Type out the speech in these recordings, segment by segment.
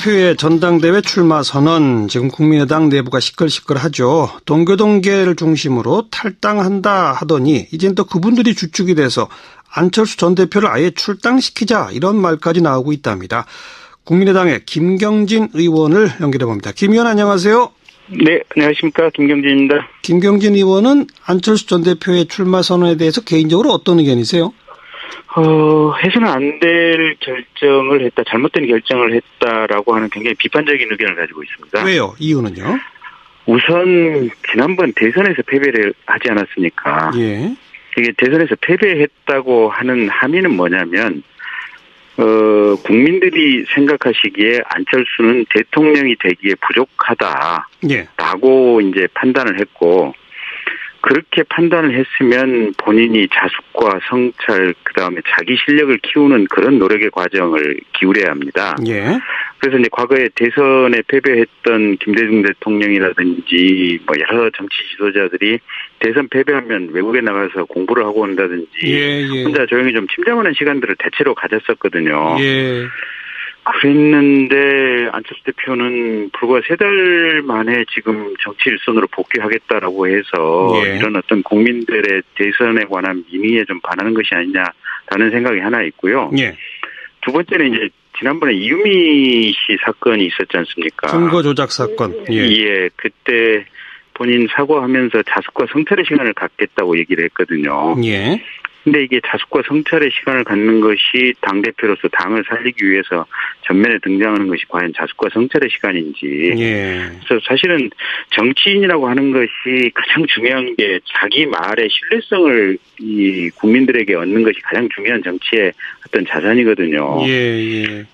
당대표의 전당대회 출마 선언, 지금 국민의당 내부가 시끌시끌하죠. 동교동계를 중심으로 탈당한다 하더니 이젠 또 그분들이 주축이 돼서 안철수 전 대표를 아예 출당시키자 이런 말까지 나오고 있답니다. 국민의당의 김경진 의원을 연결해 봅니다. 김 의원 안녕하세요. 네, 안녕하십니까. 김경진입니다. 김경진 의원은 안철수 전 대표의 출마 선언에 대해서 개인적으로 어떤 의견이세요? 해서는 안 될 결정을 했다, 잘못된 결정을 했다라고 하는 굉장히 비판적인 의견을 가지고 있습니다. 왜요? 이유는요? 우선 지난번 대선에서 패배를 하지 않았습니까? 예. 이게 대선에서 패배했다고 하는 함의는 뭐냐면 국민들이 생각하시기에 안철수는 대통령이 되기에 부족하다라고 이제 판단을 했고, 그렇게 판단을 했으면 본인이 자숙과 성찰, 그다음에 자기 실력을 키우는 그런 노력의 과정을 기울여야 합니다. 예. 그래서 이제 과거에 대선에 패배했던 김대중 대통령이라든지 뭐 여러 정치 지도자들이 대선 패배하면 외국에 나가서 공부를 하고 온다든지 혼자 조용히 좀 침잠하는 시간들을 대체로 가졌었거든요. 예. 그랬는데 안철수 대표는 불과 3달 만에 지금 정치 일선으로 복귀하겠다라고 해서 이런 어떤 국민들의 대선에 관한 민의에 좀 반하는 것이 아니냐라는 생각이 하나 있고요. 예. 두 번째는 이제 지난번에 이유미 씨 사건이 있었지 않습니까? 증거 조작 사건. 예, 그때 본인 사과하면서 자숙과 성찰의 시간을 갖겠다고 얘기를 했거든요. 예. 근데 이게 자숙과 성찰의 시간을 갖는 것이 당대표로서 당을 살리기 위해서 전면에 등장하는 것이 과연 자숙과 성찰의 시간인지. 그래서 사실은 정치인이라고 하는 것이 가장 중요한 게 자기 말의 신뢰성을 이 국민들에게 얻는 것이 가장 중요한 정치의 어떤 자산이거든요.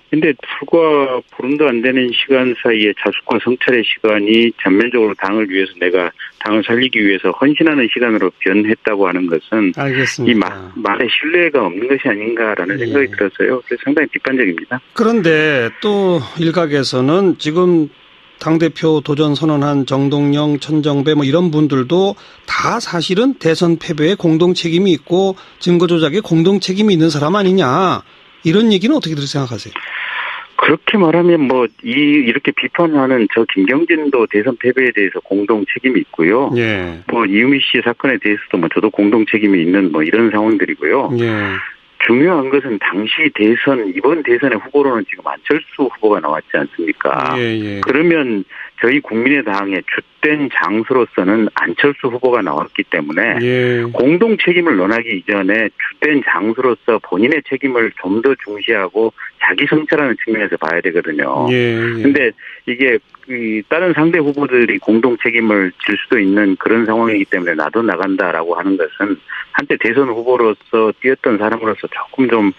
근데 불과 보름도 안 되는 시간 사이에 자숙과 성찰의 시간이 전면적으로 당을 위해서 내가 당을 살리기 위해서 헌신하는 시간으로 변했다고 하는 것은 알겠습니다. 이 말에 신뢰가 없는 것이 아닌가라는 생각이 들어서요. 그래서 상당히 비판적입니다. 그런데 또 일각에서는 지금 당대표 도전 선언한 정동영, 천정배 뭐 이런 분들도 다 사실은 대선 패배에 공동 책임이 있고 증거 조작에 공동 책임이 있는 사람 아니냐, 이런 얘기는 어떻게들 생각하세요? 그렇게 말하면 이렇게 비판하는 저 김경진도 대선 패배에 대해서 공동 책임이 있고요. 이유미 씨 사건에 대해서도 저도 공동 책임이 있는 이런 상황들이고요. 중요한 것은 당시 이번 대선의 후보로는 지금 안철수 후보가 나왔지 않습니까? 그러면 저희 국민의당의 주된 장수로서는 안철수 후보가 나왔기 때문에 공동 책임을 논하기 이전에 주된 장수로서 본인의 책임을 좀 더 중시하고 자기 성찰하는 측면에서 봐야 되거든요. 근데 이게 다른 상대 후보들이 공동 책임을 질 수도 있는 그런 상황이기 때문에 나도 나간다라고 하는 것은 한때 대선 후보로서 뛰었던 사람으로서 조금 좀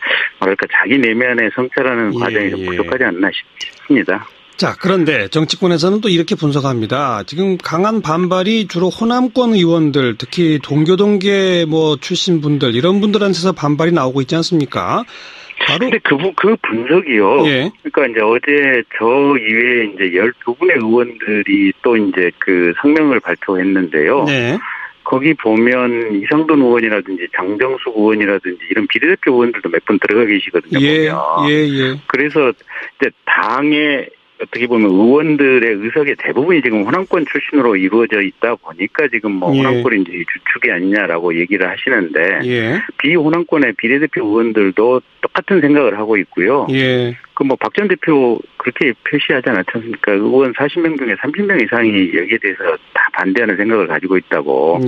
자기 내면에 성찰하는 과정이 좀 부족하지 않나 싶습니다. 자, 그런데 정치권에서는 또 이렇게 분석합니다. 지금 강한 반발이 주로 호남권 의원들, 특히 동교동계 출신 분들, 이런 분들한테서 반발이 나오고 있지 않습니까? 근데 그 분석이요. 그러니까 이제 어제 저 이외에 이제 12분의 의원들이 또 이제 그 성명을 발표했는데요. 거기 보면 이상돈 의원이라든지 장정숙 의원이라든지 이런 비례대표 의원들도 몇 분 들어가 계시거든요. 그래서 이제 당의 어떻게 보면 의원들의 의석의 대부분이 지금 호남권 출신으로 이루어져 있다 보니까 지금 호남권이 이제 주축이 아니냐라고 얘기를 하시는데 비호남권의 비례대표 의원들도 똑같은 생각을 하고 있고요. 박 전 대표 그렇게 표시하지 않았지 않습니까? 의원 40명 중에 30명 이상이 여기에 대해서 다 반대하는 생각을 가지고 있다고.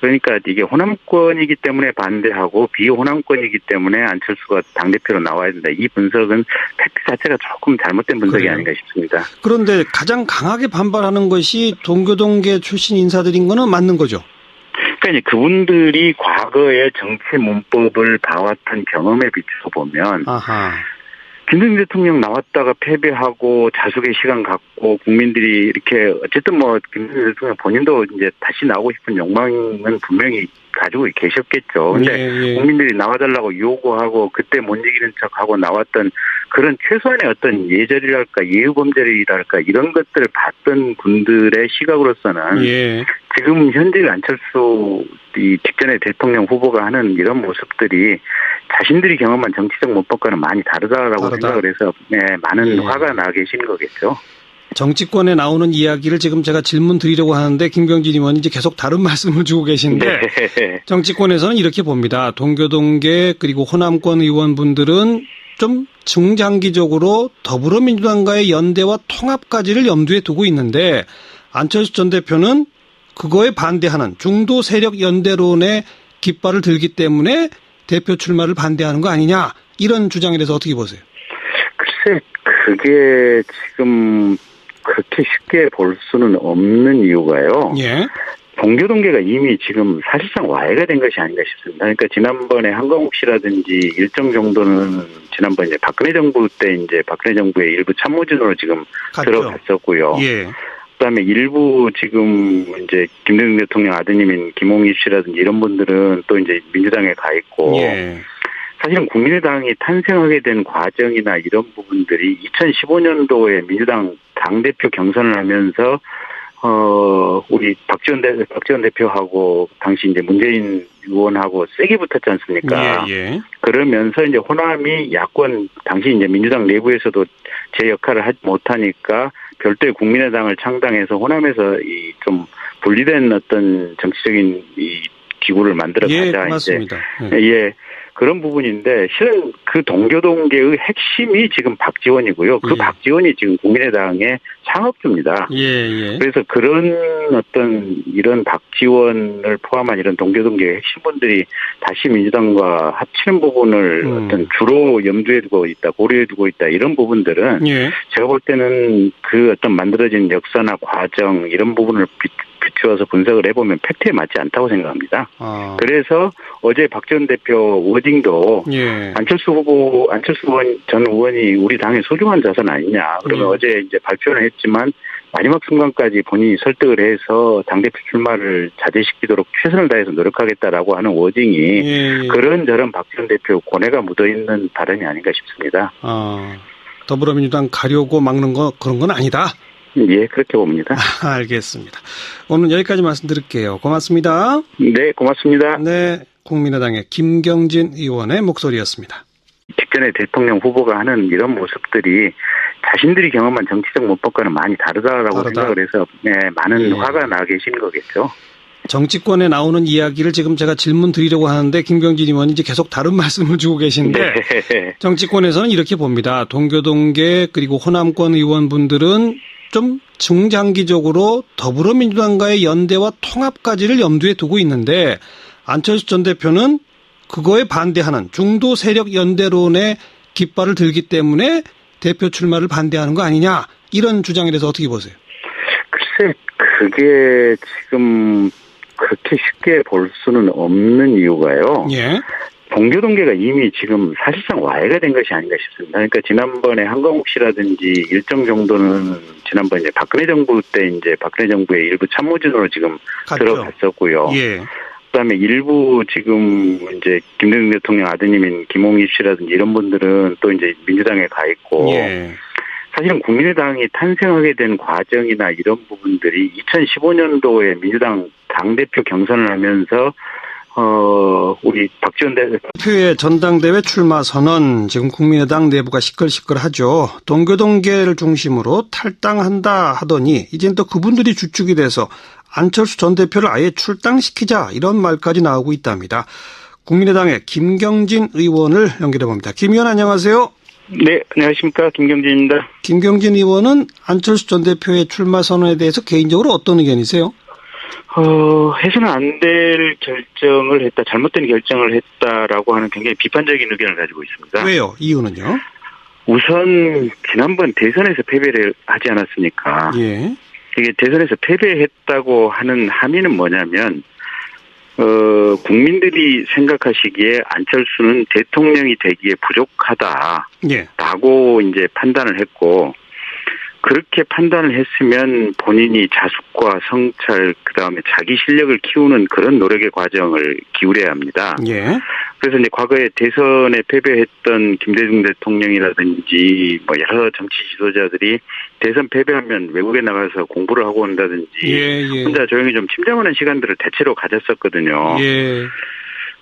그러니까 이게 호남권이기 때문에 반대하고 비호남권이기 때문에 안철수가 당대표로 나와야 된다. 이 분석은 팩트 자체가 조금 잘못된 분석이 아닌가 싶습니다. 그런데 가장 강하게 반발하는 것이 동교동계 출신 인사들인 거는 맞는 거죠? 그러니까 이제 그분들이 과거의 정치 문법을 봐왔던 경험에 비춰 보면 김대중 대통령 나왔다가 패배하고 자숙의 시간 갖고 국민들이 이렇게 어쨌든 김대중 대통령 본인도 이제 다시 나오고 싶은 욕망은 분명히 가지고 계셨겠죠. 근데 국민들이 나와달라고 요구하고 그때 못 이기는 척하고 나왔던 그런 최소한의 어떤 예절이랄까 예의범절이랄까 이런 것들을 봤던 분들의 시각으로서는 지금 현재 안철수 이 직전에 대통령 후보가 하는 이런 모습들이 자신들이 경험한 정치적 문법과는 많이 다르다라고 생각을 해서 많은 화가 나 계신 거겠죠. 정치권에 나오는 이야기를 지금 제가 질문 드리려고 하는데 김경진 의원이 이제 계속 다른 말씀을 주고 계신데 정치권에서는 이렇게 봅니다. 동교동계 그리고 호남권 의원분들은 좀 중장기적으로 더불어민주당과의 연대와 통합까지를 염두에 두고 있는데 안철수 전 대표는 그거에 반대하는 중도 세력 연대론에 깃발을 들기 때문에 대표 출마를 반대하는 거 아니냐 이런 주장에 대해서 어떻게 보세요? 글쎄 그게 지금 그렇게 쉽게 볼 수는 없는 이유가요. 동교동계가 이미 지금 사실상 와해가 된 것이 아닌가 싶습니다. 그러니까 지난번에 한광욱 씨라든지 일정 정도는 지난번 이제 박근혜 정부 때 이제 박근혜 정부의 일부 참모진으로 지금 들어갔었고요. 그다음에 일부 지금 이제 김대중 대통령 아드님인 김홍일 씨라든지 이런 분들은 또 이제 민주당에 가 있고 사실은 국민의당이 탄생하게 된 과정이나 이런 부분들이 2015년도에 민주당 당대표 경선을 하면서 우리 박지원 대표하고 당시 이제 문재인 의원하고 세게 붙었지 않습니까? 그러면서 이제 호남이 야권 당시 이제 민주당 내부에서도 제 역할을 하지 못하니까 별도의 국민의당을 창당해서 호남에서 이 좀 분리된 어떤 정치적인 이 기구를 만들어 가자 맞습니다. 그런 부분인데 실은 그 동교동계의 핵심이 지금 박지원이고요. 그 박지원이 지금 국민의당의 창업주입니다. 그래서 그런 어떤 이런 박지원을 포함한 이런 동교동계의 핵심분들이 다시 민주당과 합치는 부분을 어떤 주로 염두에 두고 있다, 고려해 두고 있다 이런 부분들은 제가 볼 때는 그 어떤 만들어진 역사나 과정 이런 부분을 비추어서 분석을 해보면 팩트에 맞지 않다고 생각합니다. 그래서 어제 박지원 대표 워딩도 안철수 전 의원이 우리 당의 소중한 자산 아니냐. 그러면 어제 이제 발표는 했지만 마지막 순간까지 본인이 설득을 해서 당대표 출마를 자제시키도록 최선을 다해서 노력하겠다라고 하는 워딩이 그런저런 박지원 대표 고뇌가 묻어있는 발언이 아닌가 싶습니다. 더불어민주당 가려고 막는 거 그런 건 아니다. 그렇게 봅니다. 알겠습니다. 오늘 여기까지 말씀드릴게요. 고맙습니다. 네, 고맙습니다. 네, 국민의당의 김경진 의원의 목소리였습니다. 직전에 대통령 후보가 하는 이런 모습들이 자신들이 경험한 정치적 문법과는 많이 다르다라고 생각을 해서 많은 화가 나 계신 거겠죠. 정치권에 나오는 이야기를 지금 제가 질문 드리려고 하는데 김경진 의원이 이제 계속 다른 말씀을 주고 계신데 정치권에서는 이렇게 봅니다. 동교동계 그리고 호남권 의원분들은 좀 중장기적으로 더불어민주당과의 연대와 통합까지를 염두에 두고 있는데 안철수 전 대표는 그거에 반대하는 중도 세력 연대론에 깃발을 들기 때문에 대표 출마를 반대하는 거 아니냐 이런 주장에 대해서 어떻게 보세요? 글쎄 그게 지금 그렇게 쉽게 볼 수는 없는 이유가요. 동교동계가 이미 지금 사실상 와해가 된 것이 아닌가 싶습니다. 그러니까 지난번에 한광욱 씨라든지 일정 정도는 지난번 이제 박근혜 정부 때 이제 박근혜 정부의 일부 참모진으로 지금 들어갔었고요. 그다음에 일부 지금 이제 김대중 대통령 아드님인 김홍일 씨라든지 이런 분들은 또 이제 민주당에 가 있고 사실은 국민의당이 탄생하게 된 과정이나 이런 부분들이 2015년도에 민주당 당대표 경선을 하면서 우리 박지원 대표의 전당대회 출마 선언 지금 국민의당 내부가 시끌시끌하죠. 동교동계를 중심으로 탈당한다 하더니 이젠 또 그분들이 주축이 돼서 안철수 전 대표를 아예 출당시키자 이런 말까지 나오고 있답니다. 국민의당의 김경진 의원을 연결해 봅니다. 김 의원 안녕하세요. 네, 안녕하십니까. 김경진입니다. 김경진 의원은 안철수 전 대표의 출마 선언에 대해서 개인적으로 어떤 의견이세요? 해서는 안 될 결정을 했다, 잘못된 결정을 했다라고 하는 굉장히 비판적인 의견을 가지고 있습니다. 왜요? 이유는요? 우선 지난번 대선에서 패배를 하지 않았습니까? 이게 대선에서 패배했다고 하는 함의는 뭐냐면 국민들이 생각하시기에 안철수는 대통령이 되기에 부족하다라고 이제 판단을 했고 그렇게 판단을 했으면 본인이 자숙과 성찰, 그다음에 자기 실력을 키우는 그런 노력의 과정을 기울여야 합니다. 예. 그래서 이제 과거에 대선에 패배했던 김대중 대통령이라든지 뭐 여러 정치 지도자들이 대선 패배하면 외국에 나가서 공부를 하고 온다든지 혼자 조용히 좀 침잠하는 시간들을 대체로 가졌었거든요. 예.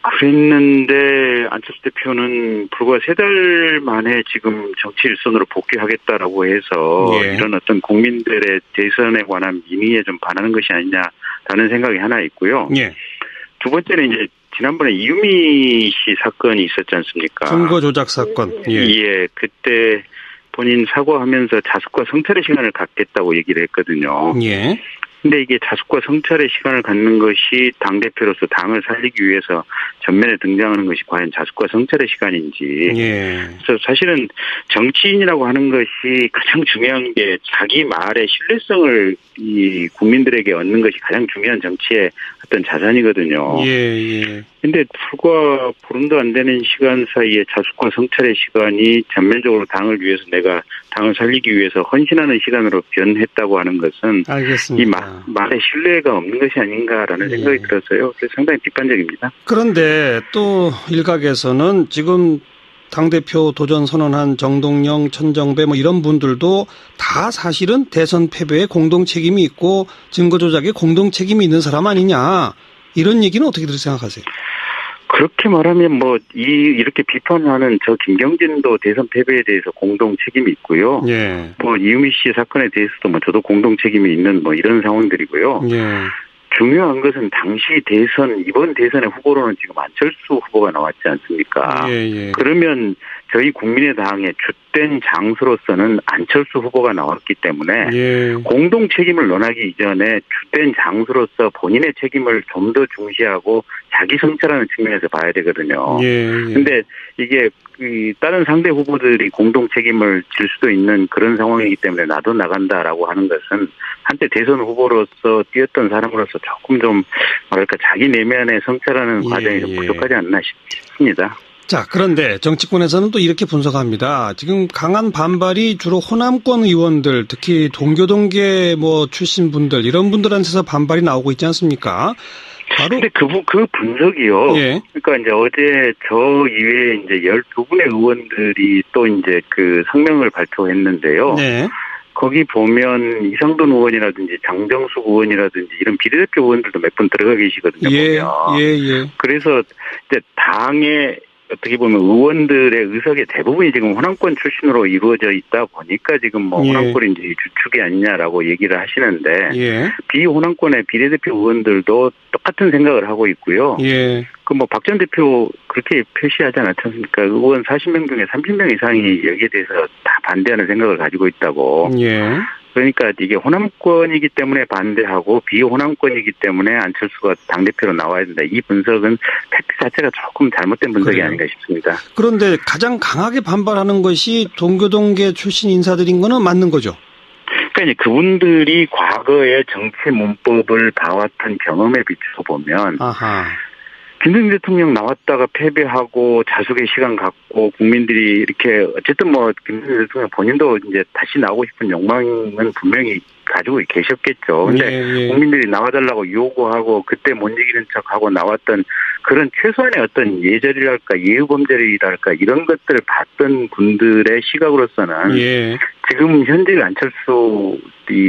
그랬는데 안철수 대표는 불과 3달 만에 지금 정치 일선으로 복귀하겠다라고 해서 이런 어떤 국민들의 대선에 관한 민의에 좀 반하는 것이 아니냐라는 생각이 하나 있고요. 두 번째는 이제 지난번에 이유미 씨 사건이 있었지 않습니까? 선거 조작 사건. 예, 그때 본인 사과하면서 자숙과 성찰의 시간을 갖겠다고 얘기를 했거든요. 근데 이게 자숙과 성찰의 시간을 갖는 것이 당대표로서 당을 살리기 위해서 전면에 등장하는 것이 과연 자숙과 성찰의 시간인지. 그래서 사실은 정치인이라고 하는 것이 가장 중요한 게 자기 말의 신뢰성을 이 국민들에게 얻는 것이 가장 중요한 정치의 어떤 자산이거든요. 근데 불과 보름도 안 되는 시간 사이에 자숙과 성찰의 시간이 전면적으로 당을 위해서 내가 당을 살리기 위해서 헌신하는 시간으로 변했다고 하는 것은 알겠습니다. 이 말에 신뢰가 없는 것이 아닌가라는 생각이 들어서요. 그래서 상당히 비판적입니다. 그런데 또 일각에서는 지금 당대표 도전 선언한 정동영, 천정배 뭐 이런 분들도 다 사실은 대선 패배에 공동 책임이 있고 증거 조작에 공동 책임이 있는 사람 아니냐. 이런 얘기는 어떻게 생각하세요? 그렇게 말하면 이렇게 비판하는 저 김경진도 대선 패배에 대해서 공동 책임이 있고요. 이유미 씨 사건에 대해서도 저도 공동 책임이 있는 이런 상황들이고요. 중요한 것은 당시 이번 대선의 후보로는 지금 안철수 후보가 나왔지 않습니까? 그러면 저희 국민의당의 주된 장수로서는 안철수 후보가 나왔기 때문에 공동 책임을 논하기 이전에 주된 장수로서 본인의 책임을 좀 더 중시하고 자기 성찰하는 측면에서 봐야 되거든요. 근데 이게 다른 상대 후보들이 공동 책임을 질 수도 있는 그런 상황이기 때문에 나도 나간다라고 하는 것은 한때 대선 후보로서 뛰었던 사람으로서 조금 좀 자기 내면에 성찰하는 과정이 좀 부족하지 않나 싶습니다. 자, 그런데 정치권에서는 또 이렇게 분석합니다. 지금 강한 반발이 주로 호남권 의원들, 특히 동교동계 출신 분들, 이런 분들한테서 반발이 나오고 있지 않습니까? 근데 그 분석이요. 그러니까 이제 어제 저 이외에 이제 12분의 의원들이 또 이제 그 성명을 발표했는데요. 거기 보면 이상돈 의원이라든지 장정숙 의원이라든지 이런 비례대표 의원들도 몇 분 들어가 계시거든요. 그래서 이제 당의 어떻게 보면 의원들의 의석의 대부분이 지금 호남권 출신으로 이루어져 있다 보니까 지금 호남권이 이제 주축이 아니냐라고 얘기를 하시는데 비호남권의 비례대표 의원들도 똑같은 생각을 하고 있고요. 박 전 대표 그렇게 표시하지 않았지 않습니까? 의원 40명 중에 30명 이상이 여기에 대해서 다 반대하는 생각을 가지고 있다고. 그러니까 이게 호남권이기 때문에 반대하고 비호남권이기 때문에 안철수가 당대표로 나와야 된다. 이 분석은 팩트 자체가 조금 잘못된 분석이 아닌가 싶습니다. 그런데 가장 강하게 반발하는 것이 동교동계 출신 인사들인 거는 맞는 거죠? 그러니까 이제 그분들이 과거의 정치 문법을 봐왔던 경험에 비춰서 보면 김대중 대통령 나왔다가 패배하고 자숙의 시간 갖고 국민들이 이렇게 어쨌든 김대중 대통령 본인도 이제 다시 나오고 싶은 욕망은 분명히 가지고 계셨겠죠. 근데 국민들이 나와달라고 요구하고 그때 못 이기는 척하고 나왔던 그런 최소한의 어떤 예절이랄까 예우범절이랄까 이런 것들을 봤던 분들의 시각으로서는 지금 현재 안철수